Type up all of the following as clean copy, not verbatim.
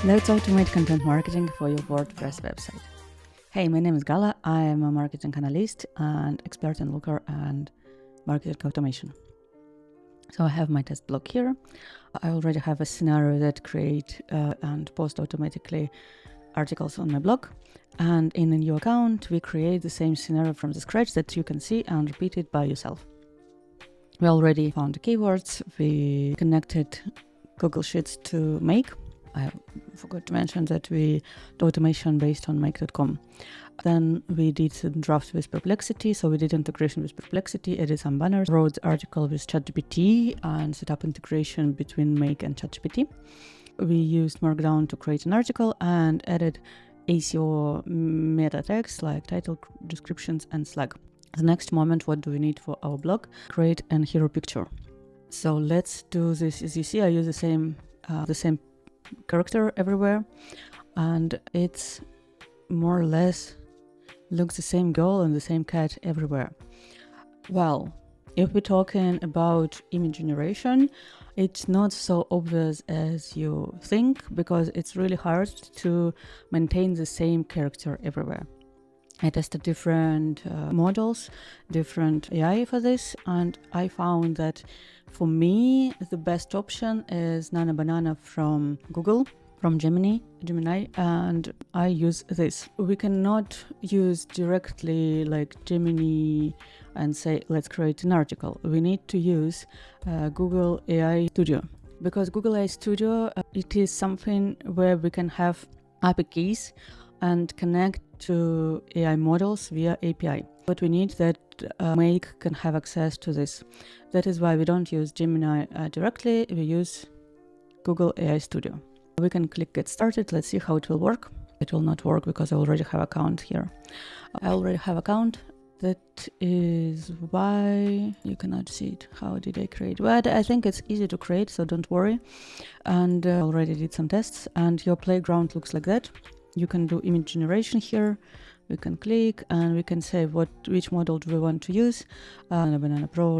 Let's automate content marketing for your WordPress website. Hey, my name is Gala. I am a marketing analyst and expert in Looker and marketing automation. So I have my test blog here. I already have a scenario that create and post automatically articles on my blog. And in a new account, we create the same scenario from the scratch that you can see and repeat it by yourself. We already found the keywords. We connected Google Sheets to Make. I forgot to mention that we do automation based on make.com. Then we did some drafts with Perplexity. So we did integration with Perplexity, added some banners, wrote the article with ChatGPT and set up integration between Make and ChatGPT. We used Markdown to create an article and added SEO meta tags like title, descriptions, and Slack. The next moment, what do we need for our blog? Create an hero picture. So let's do this. As you see, I use the same character everywhere, and it's more or less looks the same girl and the same cat everywhere. Well, if we're talking about image generation, it's not so obvious as you think, because it's really hard to maintain the same character everywhere. I tested different models, different AI for this, and I found that for me, the best option is Nana Banana from Google, from Gemini, and I use this. We cannot use directly like Gemini and say, let's create an article. We need to use Google AI Studio, because Google AI Studio, it is something where we can have API keys and connect to AI models via API. But we need that Make can have access to this. That is why we don't use Gemini directly, we use Google AI Studio. We can click Get Started. Let's see how it will work. It will not work because I already have account here. I already have account. That is why you cannot see it. How did I create? Well, I think it's easy to create, so don't worry. And already did some tests, and your playground looks like that. You can do image generation here. We can click and we can say which model do we want to use. Nana Banana Pro,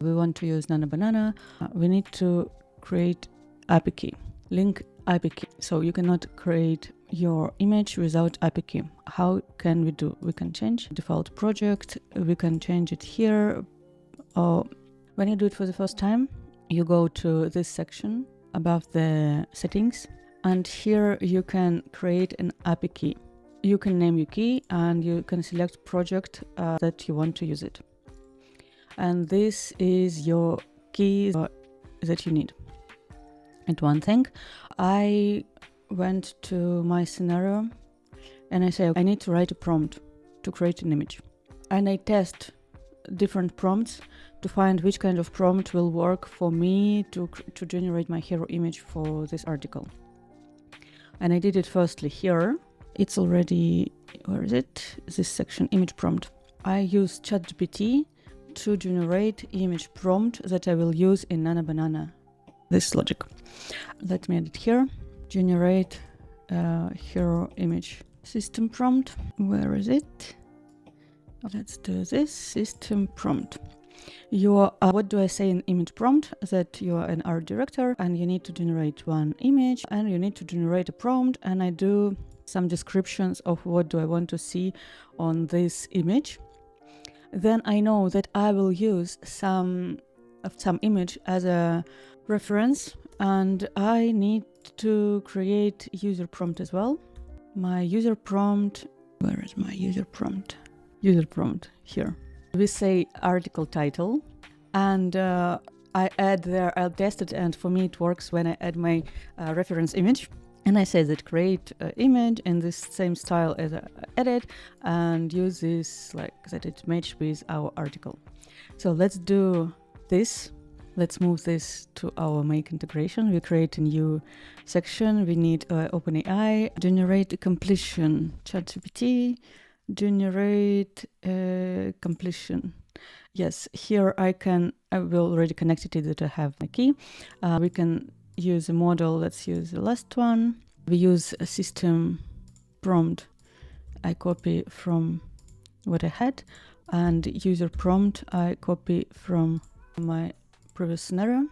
We want to use Nana Banana. We need to create API key, link API key. So you cannot create your image without API key. How can we do? We can change default project. We can change it here. Or when you do it for the first time, you go to this section above the settings. And here you can create an API key. You can name your key and you can select project that you want to use it. And this is your key that you need. And one thing, I went to my scenario and I say, I need to write a prompt to create an image. And I test different prompts to find which kind of prompt will work for me to generate my hero image for this article. And I did it firstly here. It's already, where is it? This section, image prompt. I use ChatGPT to generate image prompt that I will use in Nana Banana. This logic. Let me add it here. Generate hero image system prompt. Where is it? Let's do this system prompt. What do I say in image prompt? That you are an art director and you need to generate one image and you need to generate a prompt, and I do some descriptions of what do I want to see on this image. Then I know that I will use some image as a reference, and I need to create user prompt as well. My user prompt, where is my user prompt? User prompt here. We say article title, and I add there, I'll test it, and for me it works when I add my reference image. And I say that create image in this same style as I edit, and use this like that it matches with our article. So let's do this. Let's move this to our Make integration. We create a new section. We need OpenAI, generate completion, ChatGPT, generate completion. Yes, here I will already connect it to that I have my key. We can use a model. Let's use the last one. We use a system prompt. I copy from what I had, and user prompt I copy from my previous scenario.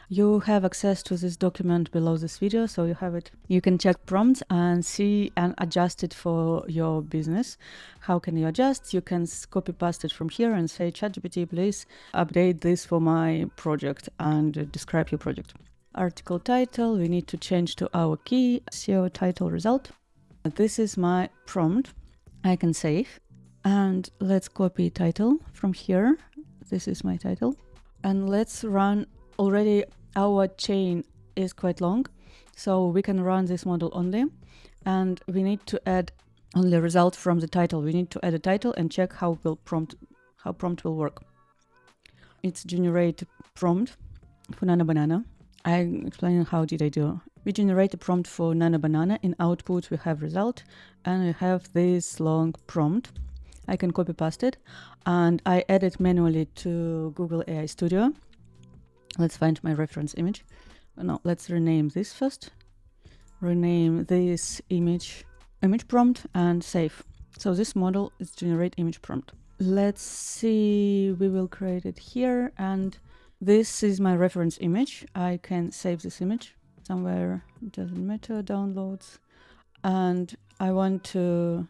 You have access to this document below this video, so you have it. You can check prompts and see and adjust it for your business. How can you adjust? You can copy paste it from here and say, ChatGPT, please update this for my project and describe your project. Article title, we need to change to our key, SEO title result. This is my prompt. I can save. And let's copy title from here. This is my title. And let's run. Already our chain is quite long, so we can run this model only. And we need to add only result from the title. We need to add a title and check how prompt will work. It's generate prompt for Nana Banana. I'm explaining how did I do. We generate a prompt for Nana Banana. In output, we have result, and we have this long prompt. I can copy paste it, and I add it manually to Google AI Studio. Let's find my reference image. No, let's rename this first. Rename this image prompt and save. So this model is generate image prompt. Let's see, we will create it here, and this is my reference image. I can save this image somewhere, it doesn't matter, downloads. And I want to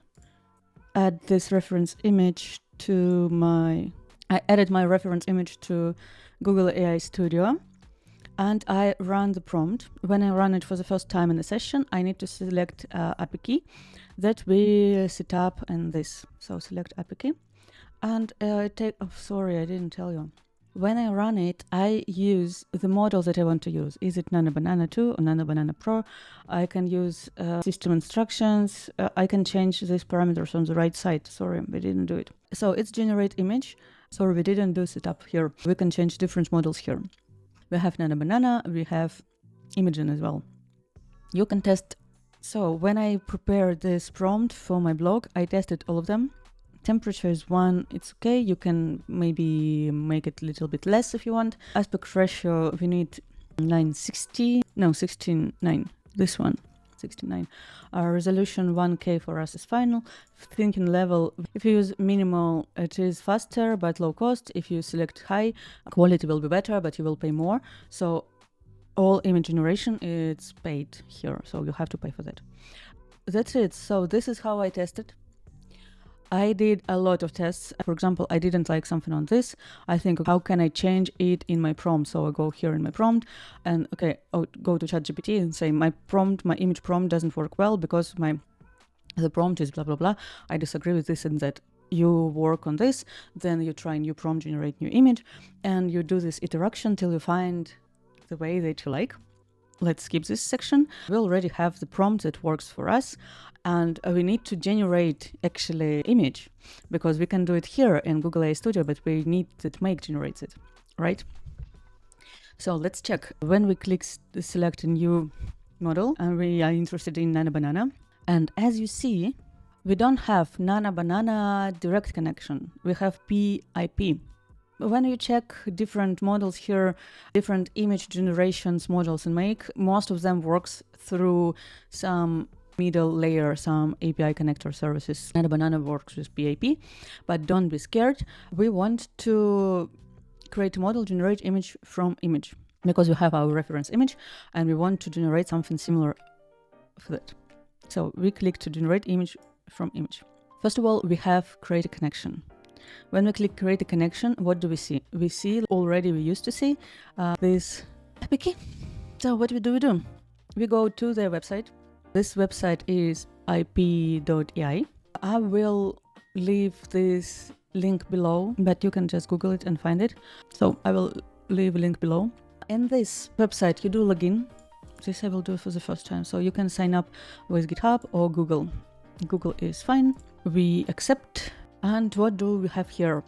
add this reference image to I added my reference image to Google AI Studio, and I run the prompt. When I run it for the first time in the session, I need to select API key that we set up in this. So select API key, and sorry, I didn't tell you. When I run it, I use the model that I want to use. Is it Nana Banana 2 or Nana Banana Pro? I can use system instructions. I can change these parameters on the right side. Sorry, we didn't do it. So it's generate image. Sorry, we didn't do setup here. We can change different models here. We have Nana Banana, we have Imagen as well. You can test. So when I prepared this prompt for my blog, I tested all of them. Temperature is 1, it's okay. You can maybe make it a little bit less if you want. Aspect ratio, we need 16:9. This one, 69. Resolution 1K for us is final. Thinking level, if you use minimal, it is faster but low cost. If you select high, quality will be better, but you will pay more. So all image generation, it's paid here, so you have to pay for that. That's it. So this is how I tested. I did a lot of tests. For example, I didn't like something on this. I think, how can I change it in my prompt? So I go here in my prompt and go to ChatGPT and say my image prompt doesn't work well because the prompt is blah, blah, blah. I disagree with this and that. You work on this, then you try new prompt, generate new image, and you do this iteration till you find the way that you like. Let's skip this section. We already have the prompt that works for us, and we need to generate actually image because we can do it here in Google AI Studio, but we need that Make generates it, right? So let's check. When we click select a new model and we are interested in Nana Banana, and as you see, we don't have Nana Banana direct connection. We have piAPI. When you check different models here, different image generations models in Make, most of them works through some middle layer, some API connector services. Nana Banana works with piAPI, but don't be scared. We want to create a model, generate image from image, because we have our reference image and we want to generate something similar for that. So we click to generate image from image. First of all, we have create a connection. When we click create a connection, what do we see? We see already, we used to see this API key. So what do? We go to their website. This website is ip.ai. I will leave this link below, but you can just Google it and find it. So I will leave a link below. In this website, you do login. This I will do for the first time. So you can sign up with GitHub or Google. Google is fine. We accept. And what do we have here?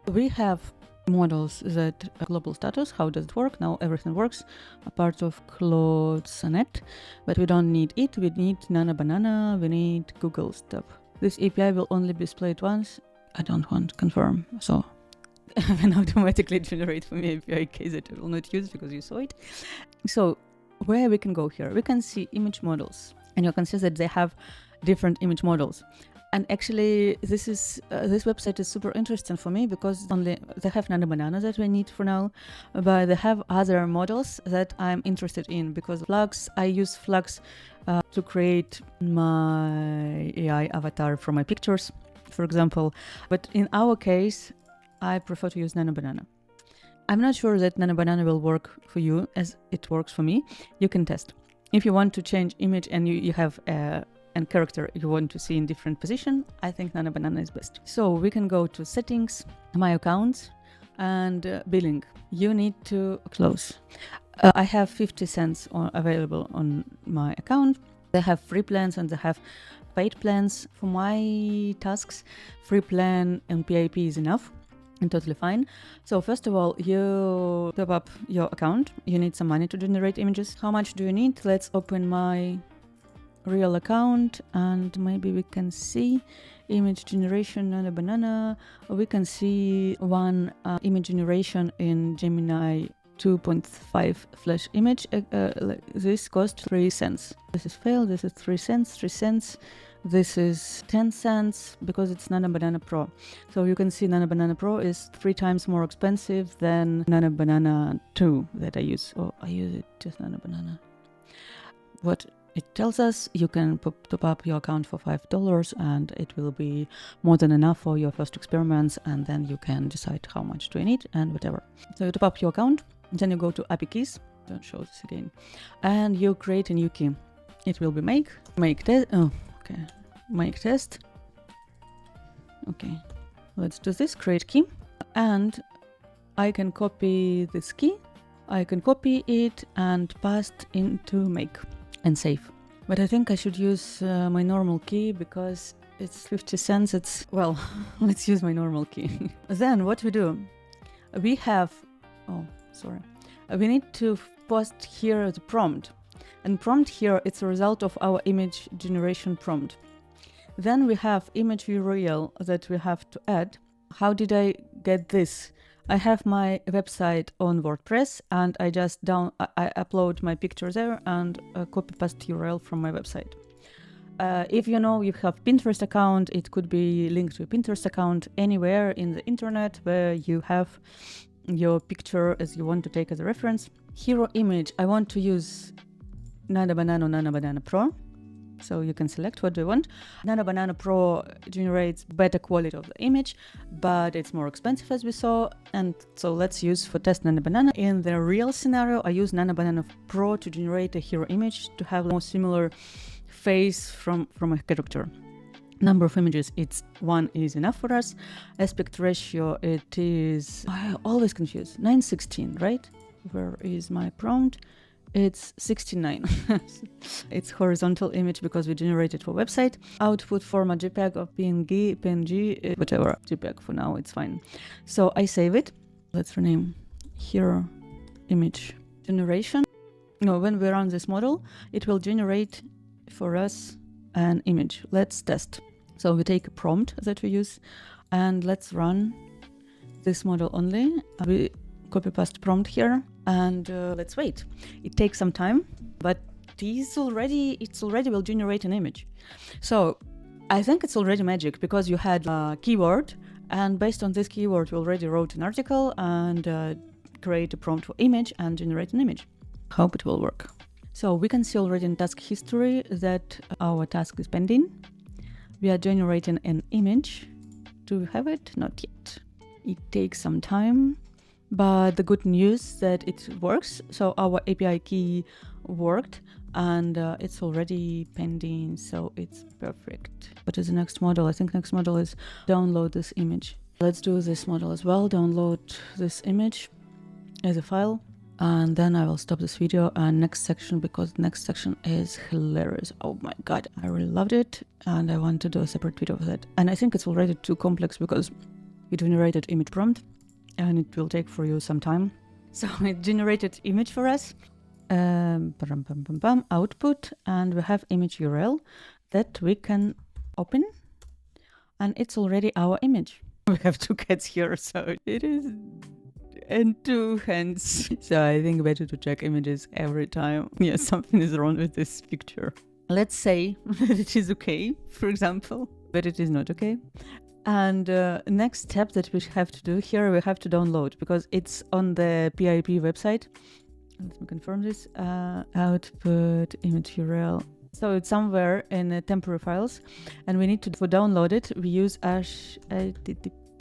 We have models that global status. How does it work? Now everything works, a part of Claude Sonnet, but we don't need it. We need Nana Banana. We need Google stuff. This API will only be displayed once. I don't want to confirm, so then automatically generate for me API case that I will not use because you saw it. So where we can go here, we can see image models, and you can see that they have different image models. And actually, this website is super interesting for me because only they have Nano Banana that we need for now, but they have other models that I'm interested in because Flux, I use Flux to create my AI avatar for my pictures, for example. But in our case, I prefer to use Nano Banana. I'm not sure that Nano Banana will work for you as it works for me. You can test. If you want to change image and you have a character you want to see in different position, I think Nano Banana is best. So we can go to settings, my accounts, and billing. You need to close. I have 50 cents available on my account. They have free plans and they have paid plans. For my tasks, free plan and piAPI is enough and totally fine. So first of all, you top up your account. You need some money to generate images. How much do you need? Let's open my real account and maybe we can see image generation Nano Banana. We can see one image generation in Gemini 2.5 flash image. This cost 3 cents. This is failed. This is 3 cents, 3 cents. This is 10 cents because it's Nano Banana Pro. So you can see Nano Banana Pro is 3 times more expensive than Nano Banana 2 that I use. Oh, I use it just Nano Banana. What it tells us, you can top up your account for $5 and it will be more than enough for your first experiments, and then you can decide how much do you need and whatever. So you top up your account, then you go to API keys, don't show this again, and you create a new key. It will be make test. Oh, okay, make test. Okay, let's do this, create key, and I can copy this key. I can copy it and paste into make and save. But I think I should use my normal key because it's 50 cents. It's, well, let's use my normal key. Then what we do, we have, we need to post here the prompt. And prompt here, it's a result of our image generation prompt. Then we have image URL that we have to add. How did I get this? I have my website on WordPress and I just I upload my picture there and copy paste URL from my website. If you know you have Pinterest account, it could be linked to a Pinterest account anywhere in the internet where you have your picture as you want to take as a reference. Hero image, I want to use Nano Banana Pro. So you can select what do you want. Nano Banana Pro generates better quality of the image, but it's more expensive as we saw. And so let's use for test Nano Banana. In the real scenario, I use Nano Banana Pro to generate a hero image to have a more similar face from a character. Number of images, it's 1 is enough for us. Aspect ratio, it is, I always confuse, 9:16, right? Where is my prompt? It's 69. It's horizontal image because we generated for website. Output format JPEG or PNG, whatever. JPEG for now, it's fine. So I save it. Let's rename hero image generation. No, when we run this model, it will generate for us an image. Let's test. So we take a prompt that we use and let's run this model only. We copy paste prompt here and let's wait. It takes some time, but it's already will generate an image. So I think it's already magic because you had a keyword and based on this keyword you already wrote an article and create a prompt for image and generate an image. Hope it will work. So we can see already in task history that our task is pending. We are generating an image. Do we have it? Not yet. It takes some time. But the good news that it works. So our API key worked and it's already pending. So it's perfect. What is the next model? I think next model is download this image. Let's do this model as well. Download this image as a file. And then I will stop this video and next section because the next section is hilarious. Oh my God, I really loved it. And I want to do a separate video of that. And I think it's already too complex because we generated image prompt. And it will take for you some time. So it generated image for us, output, and we have image URL that we can open, and it's already our image. We have 2 cats here, so it is, and 2 hands. So I think better to check images every time. Yeah, something is wrong with this picture. Let's say that it is okay, for example. but it is not okay. And next step that we have to do here, we have to download, because it's on the piAPI website. Let me confirm this. Output image URL. So it's somewhere in temporary files, and we need to download it. We use HTTP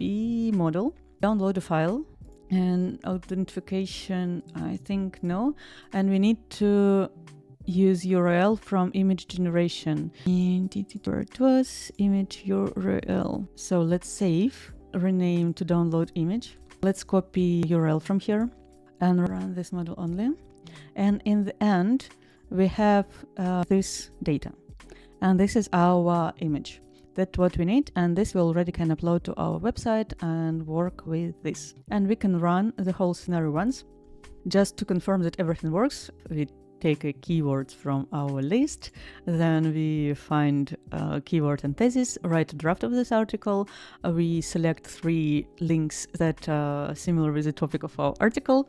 model. Download a file, and authentication, I think no. And we need to use URL from image generation. Where it was, image URL. So let's save, rename to download image. Let's copy URL from here and run this model only. And in the end, we have this data. And this is our image. That's what we need. And this we already can upload to our website and work with this. And we can run the whole scenario once. Just to confirm that everything works, we take a keywords from our list, then we find a keyword and thesis, write a draft of this article, we select 3 links that are similar with the topic of our article,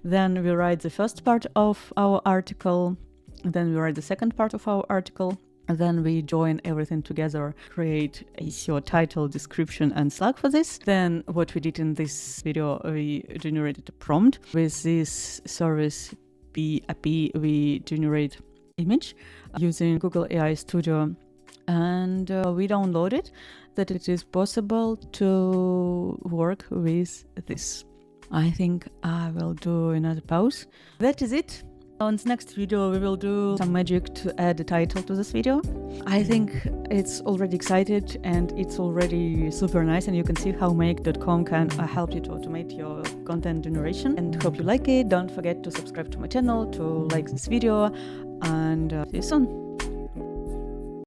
then we write the first part of our article, then we write the second part of our article, and then we join everything together, create a SEO title, description, and slug for this. Then what we did in this video, we generated a prompt with this service piAPI. We generate image using Google AI Studio, and we downloaded that it is possible to work with this. I think I will do another pause. That is it. On the next video, we will do some magic to add a title to this video. I think it's already excited and it's already super nice, and you can see how make.com can help you to automate your content generation. And hope you like it. Don't forget to subscribe to my channel, to like this video, and see you soon.